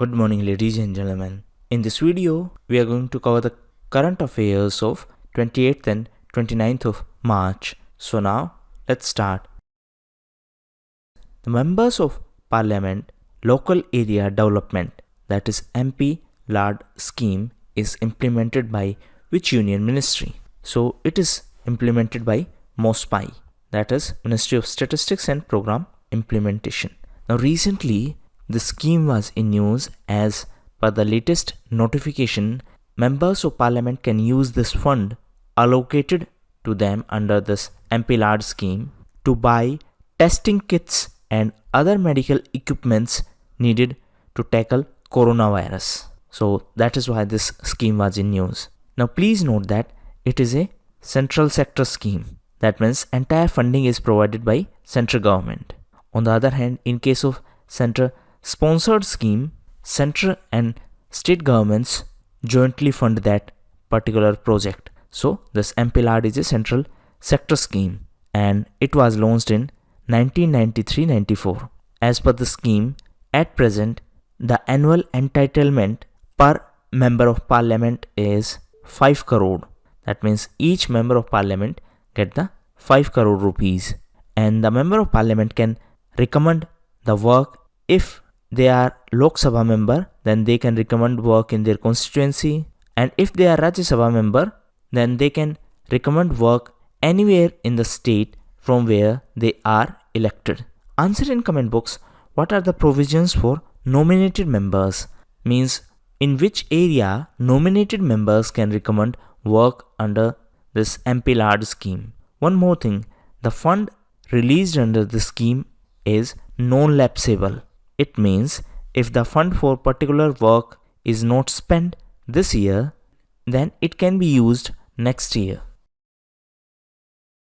Good morning, ladies and gentlemen. In this video, we are going to cover the current affairs of 28th and 29th of March. So now, let's start. The members of Parliament Local Area Development, that is MP LAD scheme, is implemented by which union ministry? So it is implemented by MOSPI, that is Ministry of Statistics and Program Implementation. Now recently, the scheme was in news as per the latest notification, members of parliament can use this fund allocated to them under this MP LAD scheme to buy testing kits and other medical equipments needed to tackle coronavirus. So that is why this scheme was in news. Now please note that it is a central sector scheme. That means entire funding is provided by central government. On the other hand, in case of central sponsored scheme, central and state governments jointly fund that particular project. So this MP LAD is a central sector scheme and it was launched in 1993-94. As per the scheme, at present the annual entitlement per member of parliament is 5 crore. That means each member of parliament get the 5 crore rupees, and the member of parliament can recommend the work. If they are Lok Sabha member, then they can recommend work in their constituency, and if they are Rajya Sabha member, then they can recommend work anywhere in the state from where they are elected. Answer in comment box what are the provisions for nominated members, means in which area nominated members can recommend work under this MP LAD scheme. One more thing, the fund released under the scheme is non-lapsable. It means if the fund for particular work is not spent this year, then it can be used next year.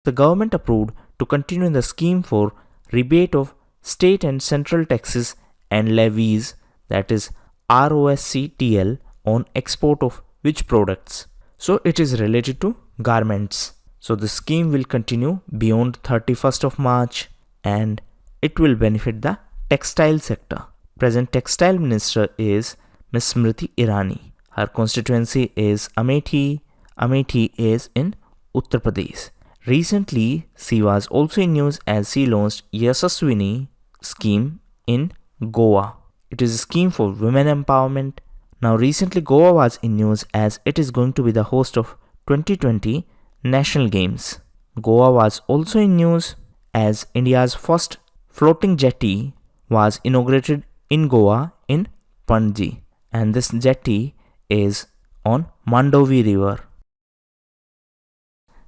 The government approved to continue the scheme for rebate of state and central taxes and levies, that is ROSCTL, on export of which products? So it is related to garments. So the scheme will continue beyond 31st of March and it will benefit the textile sector. Present textile minister is Ms. Smriti Irani. Her constituency is Amethi. Amethi is in Uttar Pradesh. Recently, she was also in news as she launched Yashaswini scheme in Goa. It is a scheme for women empowerment. Now recently Goa was in news as it is going to be the host of 2020 National Games. Goa was also in news as India's first floating jetty was inaugurated in Goa in Panji, and this jetty is on Mandovi River.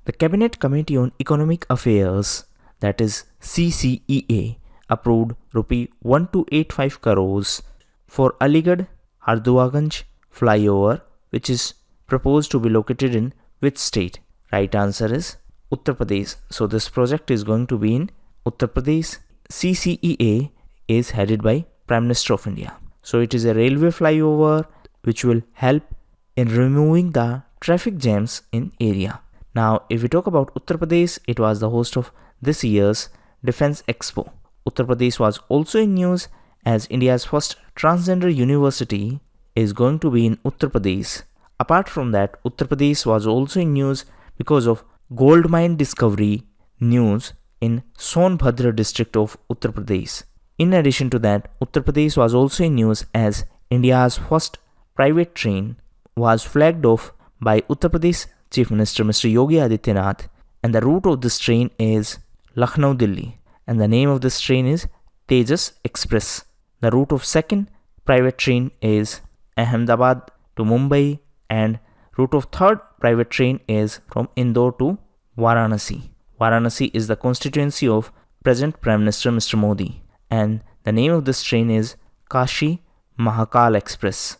The Cabinet Committee on Economic Affairs, that is CCEA, approved Rs 1285 crores for Aligarh Harduaganj flyover, which is proposed to be located in which state? Right answer is Uttar Pradesh. So this project is going to be in Uttar Pradesh. CCEA is headed by Prime Minister of India. So it is a railway flyover which will help in removing the traffic jams in area. Now if we talk about Uttar Pradesh, it was the host of this year's Defense Expo. Uttar Pradesh was also in news as India's first transgender university is going to be in Uttar Pradesh. Apart from that, Uttar Pradesh was also in news because of gold mine discovery news in Sonbhadra district of Uttar Pradesh. In addition to that, Uttar Pradesh was also in news as India's first private train was flagged off by Uttar Pradesh Chief Minister Mr. Yogi Adityanath, and the route of this train is Lucknow, Delhi, and the name of this train is Tejas Express. The route of second private train is Ahmedabad to Mumbai, and route of third private train is from Indore to Varanasi. Varanasi is the constituency of present Prime Minister Mr. Modi, and the name of this train is Kashi Mahakal Express.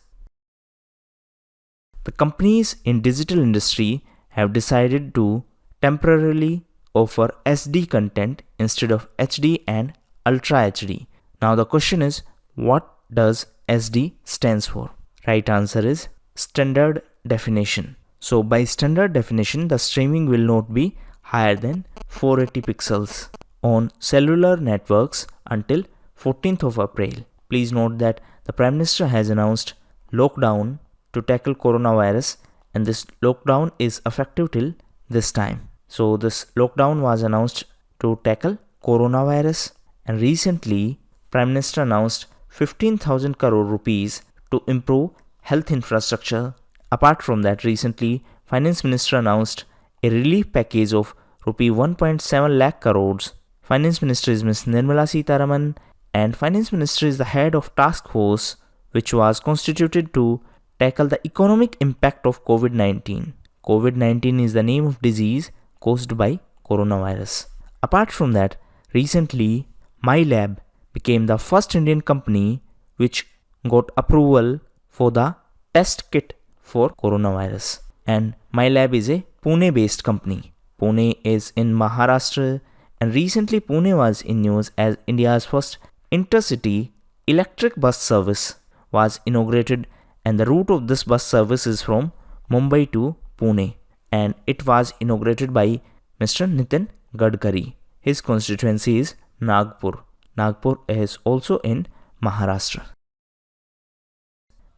The companies in digital industry have decided to temporarily offer SD content instead of HD and Ultra HD. Now the question is, what does SD stands for? Right answer is standard definition. So by standard definition, the streaming will not be higher than 480 pixels on cellular networks until 14th of April. Please note that the Prime Minister has announced lockdown to tackle coronavirus, and this lockdown is effective till this time. So this lockdown was announced to tackle coronavirus, and recently Prime Minister announced 15,000 crore rupees to improve health infrastructure. Apart from that, recently Finance Minister announced a relief package of rupee 1.7 lakh crores. Finance Minister is Ms. Nirmala Sitharaman, and Finance Minister is the head of task force which was constituted to tackle the economic impact of COVID-19. COVID-19 is the name of disease caused by coronavirus. Apart from that, recently MyLab became the first Indian company which got approval for the test kit for coronavirus. And MyLab is a Pune based company. Pune is in Maharashtra, and recently Pune was in news as India's first intercity electric bus service was inaugurated, and the route of this bus service is from Mumbai to Pune, and it was inaugurated by Mr. Nitin Gadkari. His constituency is Nagpur. Nagpur is also in Maharashtra.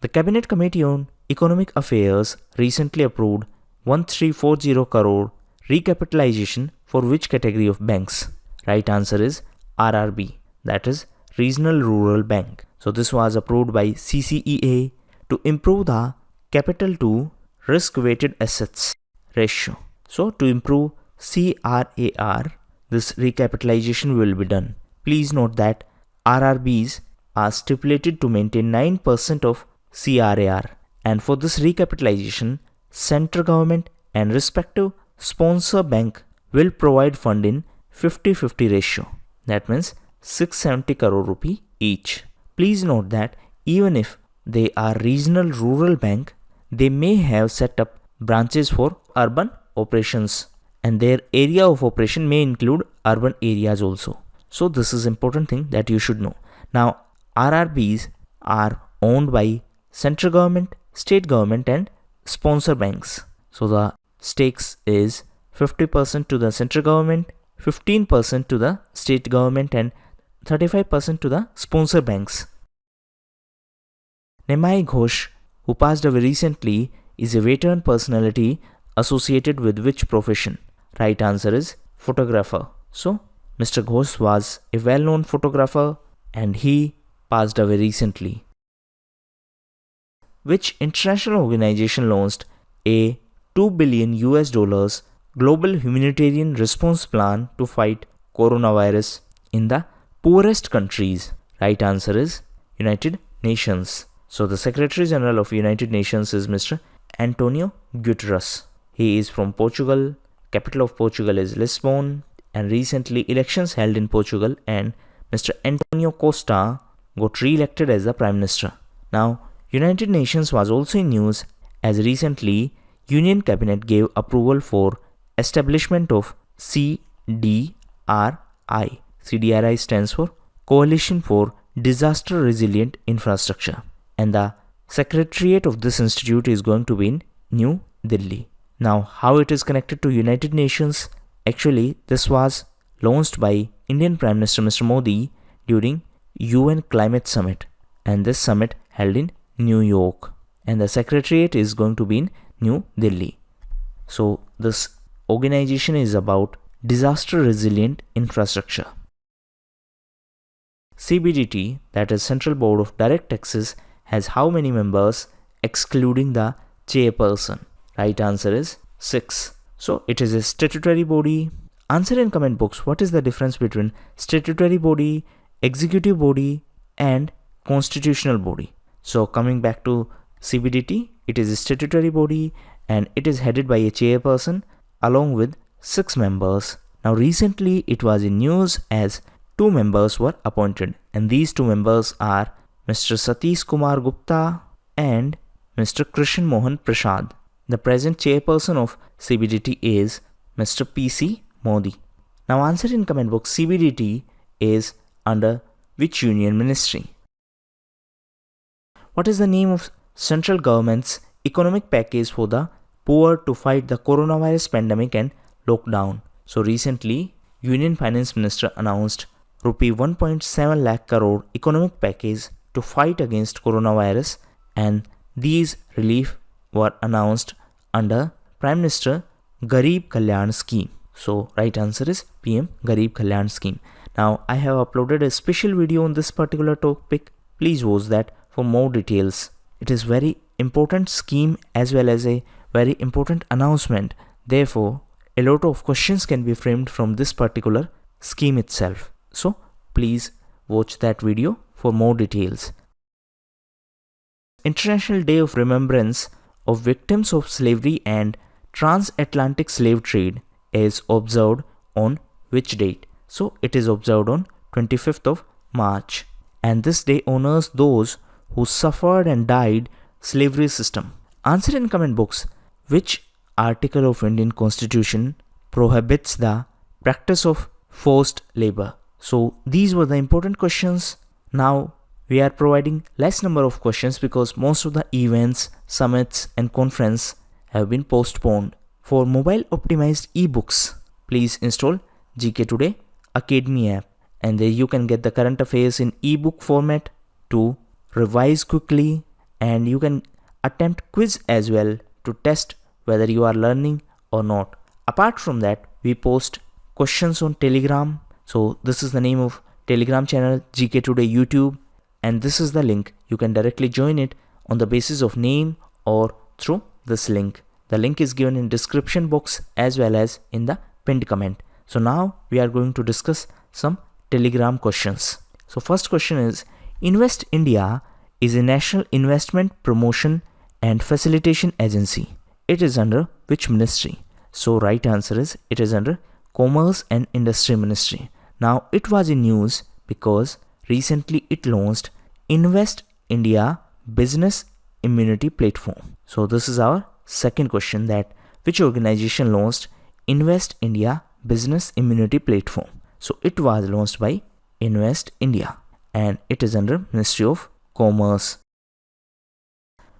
The Cabinet Committee on Economic Affairs recently approved 1340 crore recapitalization for which category of banks? Right answer is RRB, that is Regional Rural Bank. So this was approved by CCEA to improve the capital to risk weighted assets ratio. So to improve CRAR, this recapitalization will be done. Please note that RRBs are stipulated to maintain 9% of CRAR, and for this recapitalization, central government and respective sponsor bank will provide fund in 50-50 ratio. That means 670 crore rupee each. Please note that even if they are regional rural bank, they may have set up branches for urban operations, and their area of operation may include urban areas also. So this is important thing that you should know. Now RRBs are owned by central government, state government and sponsor banks. So the stakes is 50% to the central government, 15% to the state government and 35% to the sponsor banks. Nimai Ghosh, who passed away recently, is a veteran personality associated with which profession? Right answer is photographer. So Mr. Ghosh was a well-known photographer and he passed away recently. Which international organization launched a $2 billion global humanitarian response plan to fight coronavirus in the poorest countries? Right answer is United Nations. So the Secretary General of United Nations is Mr. Antonio Guterres. He is from Portugal. Capital of Portugal is Lisbon, and recently elections held in Portugal and Mr. Antonio Costa got re-elected as the Prime Minister. Now United Nations was also in news as recently Union Cabinet gave approval for establishment of CDRI. CDRI stands for Coalition for Disaster Resilient Infrastructure, and the secretariat of this institute is going to be in New Delhi. Now how it is connected to United Nations? Actually this was launched by Indian Prime Minister Mr. Modi during UN Climate Summit, and this summit held in New York, and the secretariat is going to be in New Delhi. So this organization is about disaster resilient infrastructure. CBDT, that is Central Board of Direct Taxes, has how many members excluding the chairperson? Right answer is 6. So it is a statutory body. Answer in comment box what is the difference between statutory body, executive body and constitutional body. So coming back to CBDT, it is a statutory body and it is headed by a chairperson along with 6 members. Now recently it was in news as 2 members were appointed, and these 2 members are Mr. Satish Kumar Gupta and Mr. Krishan Mohan Prasad. The present chairperson of CBDT is Mr. PC Modi. Now answer in comment box, CBDT is under which union ministry? What is the name of central government's economic package for the poor to fight the coronavirus pandemic and lockdown? So recently, Union Finance Minister announced rupee 1.7 lakh crore economic package to fight against coronavirus, and these relief were announced under Prime Minister Garib Kalyan Scheme. So right answer is PM Garib Kalyan Scheme. Now I have uploaded a special video on this particular topic. Please watch that for more details. It is very important scheme as well as a very important announcement. Therefore, a lot of questions can be framed from this particular scheme itself. So please watch that video for more details. International Day of Remembrance of Victims of Slavery and Transatlantic Slave Trade is observed on which date? So it is observed on 25th of March. And this day honors those who suffered and died slavery system. Answer in comment box. Which article of Indian Constitution prohibits the practice of forced labor? So these were the important questions. Now we are providing less number of questions because most of the events, summits and conference have been postponed. For mobile optimized ebooks, please install GKToday Academy app, and there you can get the current affairs in ebook format to revise quickly, and you can attempt quiz as well to test whether you are learning or not. Apart from that, we post questions on Telegram. So this is the name of Telegram channel, GKToday YouTube, and this is the link. You can directly join it on the basis of name or through this link. The link is given in description box as well as in the pinned comment. So now we are going to discuss some Telegram questions. So first question is, Invest India is a national investment promotion and facilitation agency. It is under which ministry? So right answer is it is under Commerce and Industry Ministry. Now it was in news because recently it launched Invest India Business Immunity Platform. So this is our second question, that which organization launched Invest India Business Immunity Platform? So it was launched by Invest India and it is under Ministry of Commerce.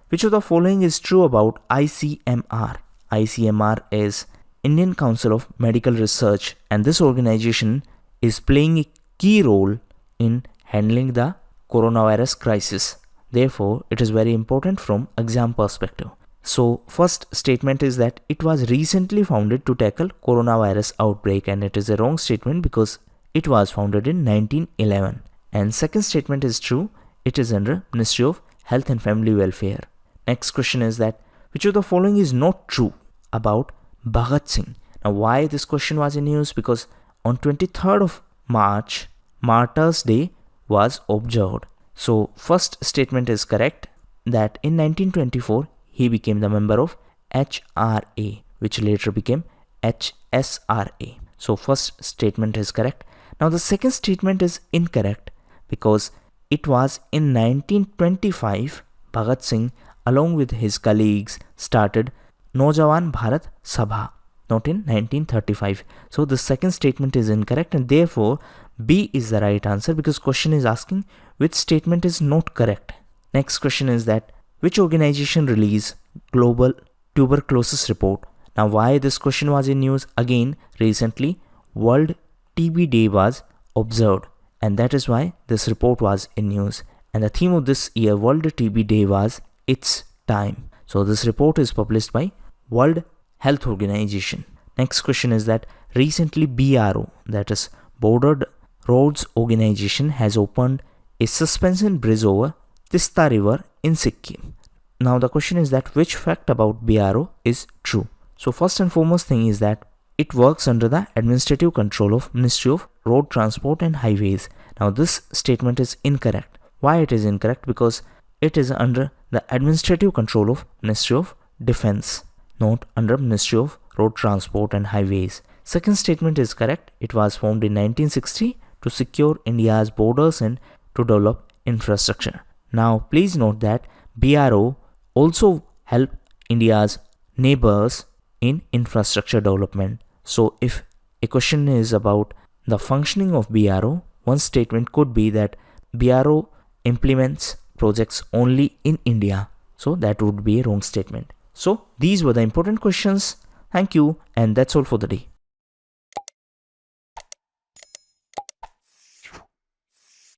Which of the following is true about ICMR? ICMR is Indian Council of Medical Research, and this organization is playing a key role in handling the coronavirus crisis. Therefore, it is very important from exam perspective. So first statement is that it was recently founded to tackle coronavirus outbreak, and it is a wrong statement because it was founded in 1911. And second statement is true. It is under Ministry of Health and Family Welfare. Next question is that which of the following is not true about Bhagat Singh? Now why this question was in news? Because on 23rd of March, Martyrs Day was observed. So first statement is correct, that in 1924 he became the member of HRA, which later became HSRA. So first statement is correct. Now the second statement is incorrect because it was in 1925 Bhagat Singh along with his colleagues started Naujawan Bharat Sabha, not in 1935. So the second statement is incorrect, and therefore B is the right answer because question is asking which statement is not correct. Next question is that which organization released Global Tuberculosis Report? Now why this question was in news? Again, recently World TB Day was observed, and that is why this report was in news. And the theme of this year World TB Day was It's Time. So this report is published by World Health Organization. Next question is that recently BRO, that is Bordered Roads Organization, has opened a suspension bridge over Tista River in Sikkim. Now the question is that which fact about BRO is true? So first and foremost thing is that it works under the administrative control of Ministry of Road Transport and Highways. Now this statement is incorrect. Why it is incorrect? Because it is under the administrative control of Ministry of Defense, not under Ministry of Road Transport and Highways. Second statement is correct. It was formed in 1960 to secure India's borders and to develop infrastructure. Now please note that BRO also help India's neighbors in infrastructure development. So if a question is about the functioning of BRO, one statement could be that BRO implements projects only in India. So that would be a wrong statement. So these were the important questions. Thank you, and that's all for the day.